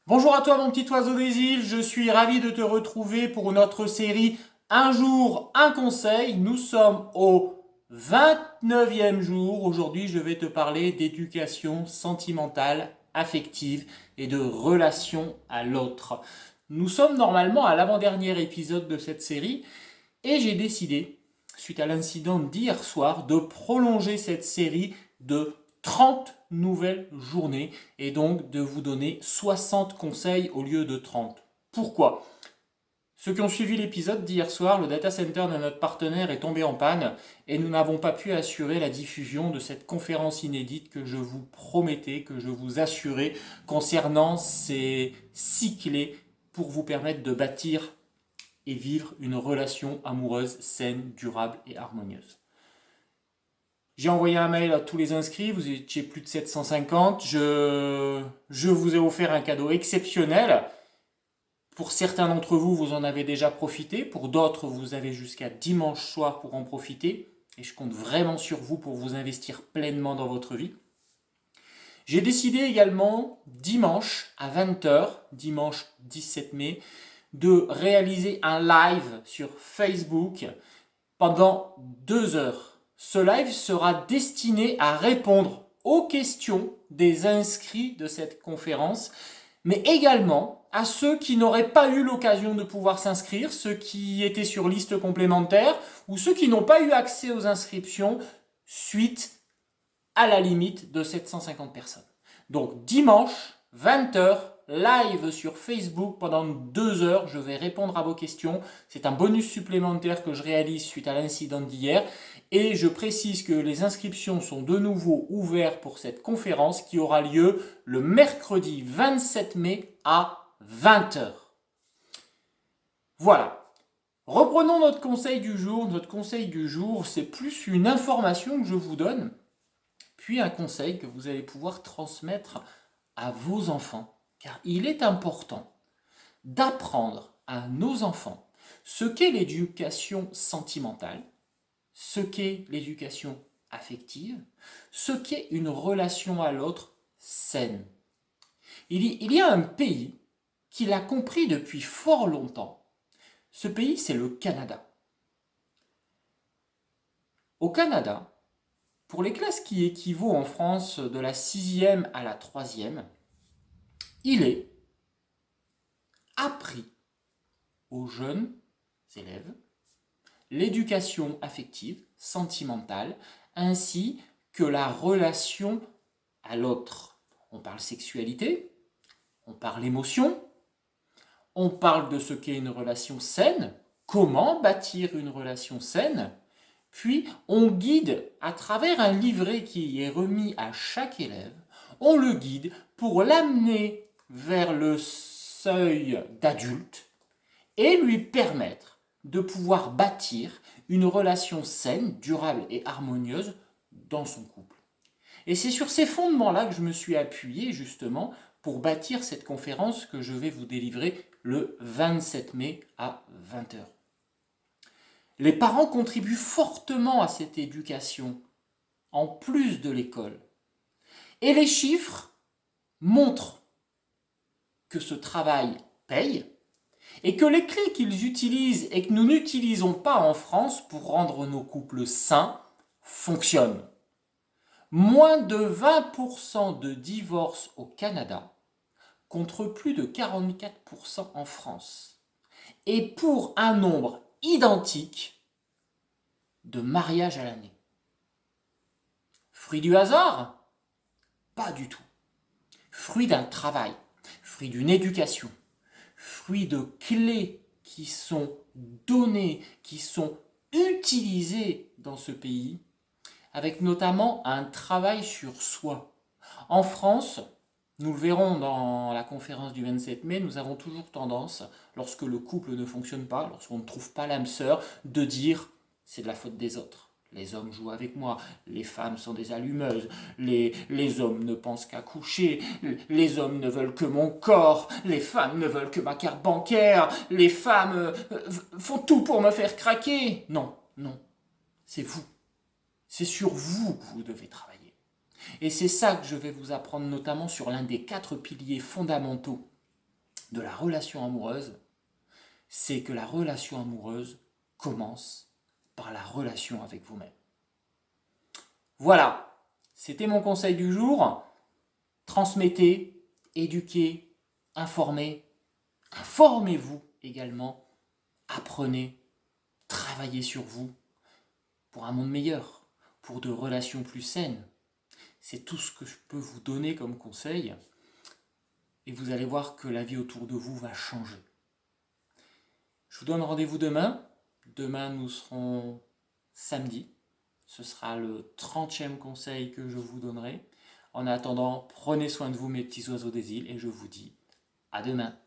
Bonjour à toi mon petit oiseau des îles, je suis ravi de te retrouver pour notre série Un jour, un conseil. Nous sommes au 29e jour. Aujourd'hui, je vais te parler d'éducation sentimentale, affective et de relation à l'autre. Nous sommes normalement à l'avant-dernier épisode de cette série et j'ai décidé, suite à l'incident d'hier soir, de prolonger cette série de 30 nouvelles journées et donc de vous donner 60 conseils au lieu de 30. Pourquoi ? Ceux qui ont suivi l'épisode d'hier soir, le data center de notre partenaire est tombé en panne et nous n'avons pas pu assurer la diffusion de cette conférence inédite que je vous promettais, que je vous assurais concernant ces 6 clés pour vous permettre de bâtir et vivre une relation amoureuse saine, durable et harmonieuse. J'ai envoyé un mail à tous les inscrits, vous étiez plus de 750. Je vous ai offert un cadeau exceptionnel. Pour certains d'entre vous, vous en avez déjà profité. Pour d'autres, vous avez jusqu'à dimanche soir pour en profiter. Et je compte vraiment sur vous pour vous investir pleinement dans votre vie. J'ai décidé également, dimanche à 20h, dimanche 17 mai, de réaliser un live sur Facebook pendant 2 heures. Ce live sera destiné à répondre aux questions des inscrits de cette conférence, mais également à ceux qui n'auraient pas eu l'occasion de pouvoir s'inscrire, ceux qui étaient sur liste complémentaire ou ceux qui n'ont pas eu accès aux inscriptions suite à la limite de 750 personnes. Donc dimanche, 20h, live sur Facebook pendant 2 heures. Je vais répondre à vos questions. C'est un bonus supplémentaire que je réalise suite à l'incident d'hier. Et je précise que les inscriptions sont de nouveau ouvertes pour cette conférence qui aura lieu le mercredi 27 mai à 20h. Voilà. Reprenons notre conseil du jour. Notre conseil du jour, c'est plus une information que je vous donne, puis un conseil que vous allez pouvoir transmettre à vos enfants. Car il est important d'apprendre à nos enfants ce qu'est l'éducation sentimentale, ce qu'est l'éducation affective, ce qu'est une relation à l'autre saine. Il y a un pays qui l'a compris depuis fort longtemps. Ce pays, c'est le Canada. Au Canada, pour les classes qui équivaut en France de la 6e à la 3e, il est appris aux jeunes élèves l'éducation affective, sentimentale, ainsi que la relation à l'autre. On parle sexualité, on parle émotion, on parle de ce qu'est une relation saine, comment bâtir une relation saine, puis on guide à travers un livret qui est remis à chaque élève, on le guide pour l'amener vers le seuil d'adulte et lui permettre de pouvoir bâtir une relation saine, durable et harmonieuse dans son couple. Et c'est sur ces fondements-là que je me suis appuyé justement pour bâtir cette conférence que je vais vous délivrer le 27 mai à 20h. Les parents contribuent fortement à cette éducation, en plus de l'école. Et les chiffres montrent que ce travail paye et que les clés qu'ils utilisent et que nous n'utilisons pas en France pour rendre nos couples sains fonctionnent. Moins de 20% de divorces au Canada contre plus de 44% en France. Et pour un nombre identique de mariages à l'année. Fruit du hasard ? Pas du tout. Fruit d'un travail, fruit d'une éducation, fruit de clés qui sont données, qui sont utilisées dans ce pays, avec notamment un travail sur soi. En France, nous le verrons dans la conférence du 27 mai, nous avons toujours tendance, lorsque le couple ne fonctionne pas, lorsqu'on ne trouve pas l'âme sœur, de dire « c'est de la faute des autres ». Les hommes jouent avec moi, les femmes sont des allumeuses, les hommes ne pensent qu'à coucher, les hommes ne veulent que mon corps, les femmes ne veulent que ma carte bancaire, les femmes font tout pour me faire craquer. Non, non, c'est vous. C'est sur vous que vous devez travailler. Et c'est ça que je vais vous apprendre notamment sur l'un des 4 piliers fondamentaux de la relation amoureuse, c'est que la relation amoureuse commence par la relation avec vous-même. Voilà, c'était mon conseil du jour. Transmettez, éduquez, informez, informez-vous également, apprenez, travaillez sur vous pour un monde meilleur, pour de relations plus saines. C'est tout ce que je peux vous donner comme conseil et vous allez voir que la vie autour de vous va changer. Je vous donne rendez-vous demain. Demain, nous serons samedi. Ce sera le 30e conseil que je vous donnerai. En attendant, prenez soin de vous, mes petits oiseaux des îles, et je vous dis à demain.